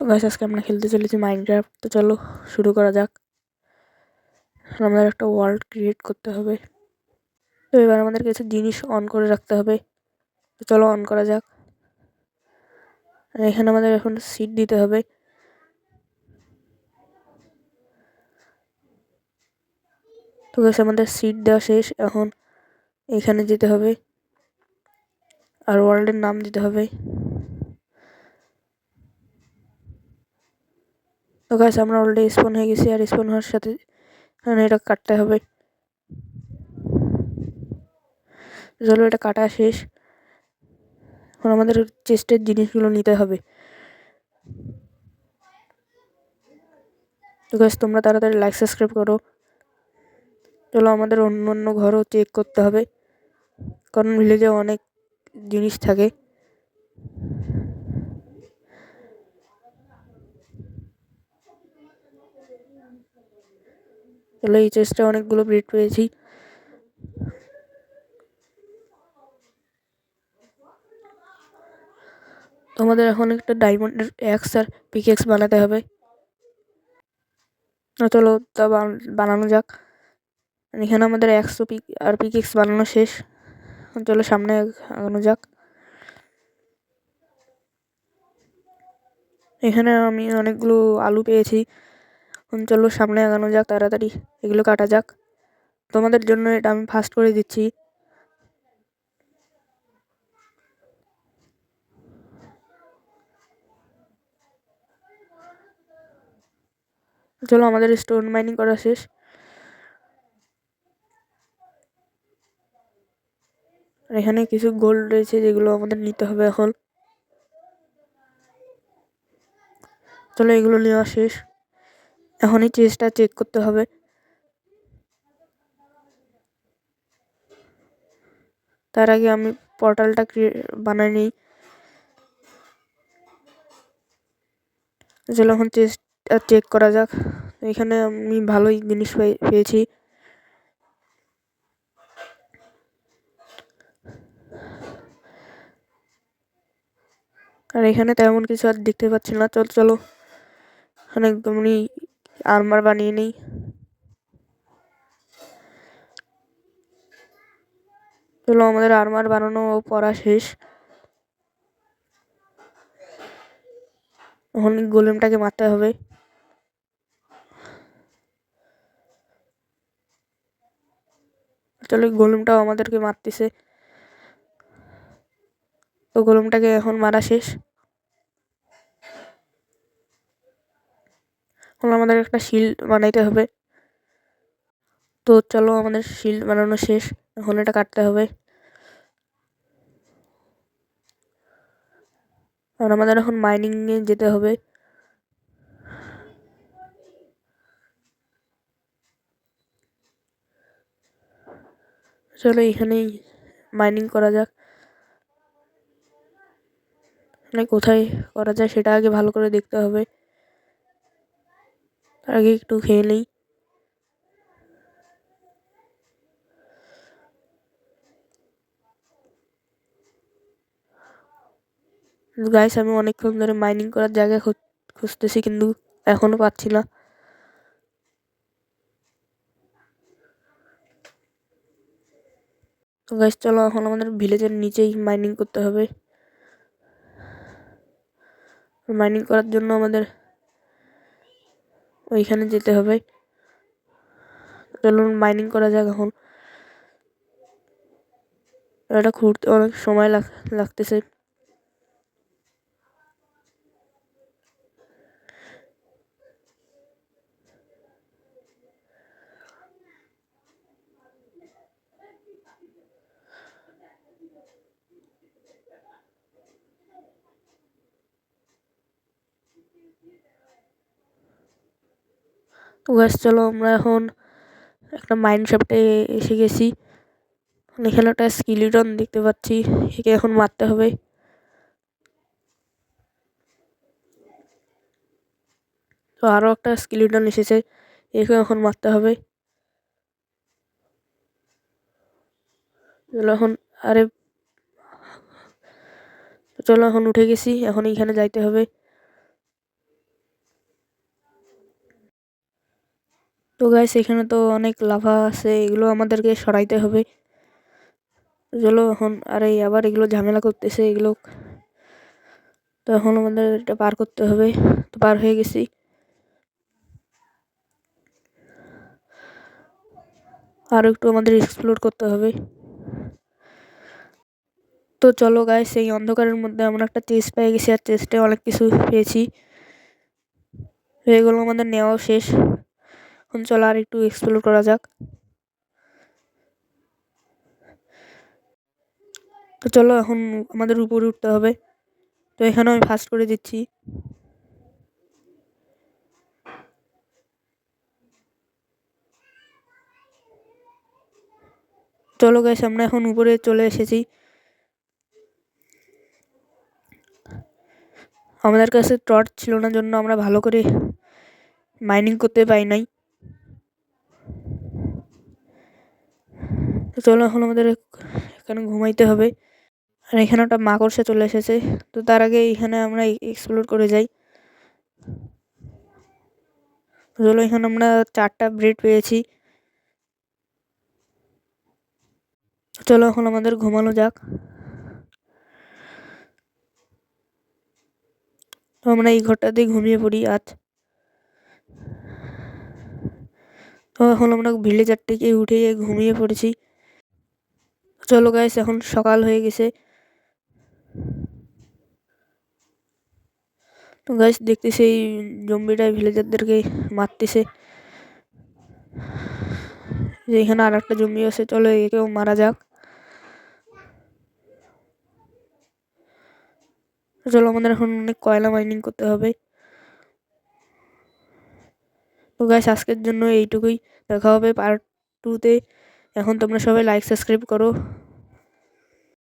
তো গাইস আজকে আমরা খেলতে চলেছি মাইনক্রাফট। তো চলো শুরু করা যাক। আমাদের একটা ওয়ার্ল্ড ক্রিয়েট করতে হবে। তো এবার আমাদের কিছু জিনিস অন করে রাখতে হবে। তো চলো অন করা যাক। আর এখানে আমাদের এখন সিট দিতে হবে। তো গাইস আমাদের সিট দেওয়া শেষ। এখন এখানে যেতে হবে আর ওয়ার্ল্ডের নাম দিতে হবে। তো গাইস আমরা অলরেডি স্পন হয়ে গেছি, আর স্পন হওয়ার সাথে এটা কাটতে হবে। চলো এটা কাটা শেষ। এখন আমাদের চেস্টের জিনিসগুলো নিতে হবে। তো গাইস তোমরা তাড়াতাড়ি লাইক সাবস্ক্রাইব করো। চলো আমাদের অন্য অন্য ঘরও চেক করতে হবে, কারণ ভিলেজে অনেক জিনিস থাকে। চলো এই চেস্টে অনেকগুলো ব্রেড পেয়েছি। তোমাদের এখন একটা ডায়মন্ডের অ্যাক্স আর পিকেক্স বানাতে হবে। চলো তা বানানো যাক। এখানে আমাদের অ্যাক্স আর পিকেক্স বানানো শেষ। চলো সামনে আগানো যাক। এখানে আমি অনেকগুলো আলু পেয়েছি। চলো সামনে আগানো যাক, তাড়াতাড়ি এগুলো কাটা যাক। তোমাদের জন্য এটা আমি ফাস্ট করে দিচ্ছি। চলো আমাদের স্টোন মাইনিং করা শেষ। এখানে কিছু গোল্ড রয়েছে যেগুলো আমাদের নিতে হবে এখন। চলো এগুলো নেওয়া শেষ। এখন এই চেস্টটা চেক করতে হবে। তার আগে আমি পোর্টালটা বানাই নিই। চলো এখন চেস্টটা চেক করা যাক। এখানে আমি ভালোই জিনিস পেয়েছি। আর এখানে তেমন কিছু আর দেখতে পাচ্ছি না। চলো এখানে একদমই আর্মার বানিয়ে নিই। চলো আমাদের আর্মার বানানো পড়া শেষ। এখন গোলেমটাকে মারতে হবে। চলো গোলেমটাও আমাদেরকে মারতেছে। তো গোলেমটাকে এখন মারা শেষ। এখন আমাদের একটা শিল্ড বানাইতে হবে। তো চলো আমাদের শিল্ড বানানো শেষ। এখন এটা কাটতে হবে। আর আমাদের এখন মাইনিং এ যেতে হবে। চলো এখানেই মাইনিং করা যাক। মানে কোথায় করা যায় সেটা আগে ভালো করে দেখতে হবে। তার আগে একটু খেয়ে নেই। গাইস আমি অনেকক্ষণ ধরে মাইনিং করার জায়গা খুঁজতেছি, কিন্তু এখনো পাচ্ছি না। তো গাইস চলো এখন আমাদের ভিলেজের নিচেই মাইনিং করতে হবে। মাইনিং করার জন্য আমাদের ওইখানে যেতে হবে। চলো মাইনিং করা যাক এখন। এটা ঘুরতে অনেক সময় লাগতেছে। তো গাইস চলো আমরা এখন একটা মাইন শাফটে এসে গেছি। এখানে একটা স্কেলিটন দেখতে পাচ্ছি, একে এখন মারতে হবে। তো আরো একটা স্কেলিটন এসেছে, একে এখন মারতে হবে। চলো এখন আরে চলো এখন উঠে গেছি, এখন এইখানে যাইতে হবে। তো গাইস এখানে তো অনেক লাভা আছে, এগুলো আমাদেরকে সরাইতে হবে। চলো এখন, আরে আবার এগুলো ঝামেলা করতেছে এগুলো, তো এখন আমাদের এটা পার করতে হবে। তো পার হয়ে গেছি। আরো একটু আমাদের এক্সপ্লোর করতে হবে। তো চলো গাইস, এই অন্ধকারের মধ্যে আমরা একটা চেস্ট পেয়ে গেছি, আর চেস্টে অনেক কিছু পেয়েছি। এগুলো আমাদের নেওয়াও শেষ। এখন চলো আর একটু এক্সপ্লোর করা যাক। তো চলো এখন আমাদের উপরে উঠতে হবে। তো এখানে আমি ফাস্ট করে দিচ্ছি। চলো গাইস, আমরা এখন উপরে চলে এসেছি। আমাদের কাছে টর্চ ছিল না জন্য আমরা ভালো করে মাইনিং করতে পাই নাই। তো চলো এখন আমাদের এখানে ঘুমাইতে হবে। আর এখানে একটা মাকড়সা চলে এসেছে। তো তার আগে এখানে আমরা এক্সপ্লোর করে যাই। চলো, এখানে আমরা 4টা ব্রেড পেয়েছি। চলো এখন আমাদের ঘুমানো যাক। তো আমরা এই ঘরটাতেই ঘুমিয়ে পড়ি আজ। তো এখন আমরা ভিলেজার থেকে উঠে ঘুমিয়ে পড়েছি। চলো গাইস, এখন সকাল হয়ে গেছে। তো গাইস দেখতেছি এই জম্বিটা ভিলেজারদেরকে মারতেছে। যে এখানে আর একটা জম্বি আছে, চলো একেও মারা যাক। চলো আমাদের এখন অনেক কয়লা মাইনিং করতে হবে। তো গাইস আজকের জন্য এইটুকুই, দেখা হবে পার্ট 2-তে। এখন তোমরা সবাই লাইক সাবস্ক্রাইব করো।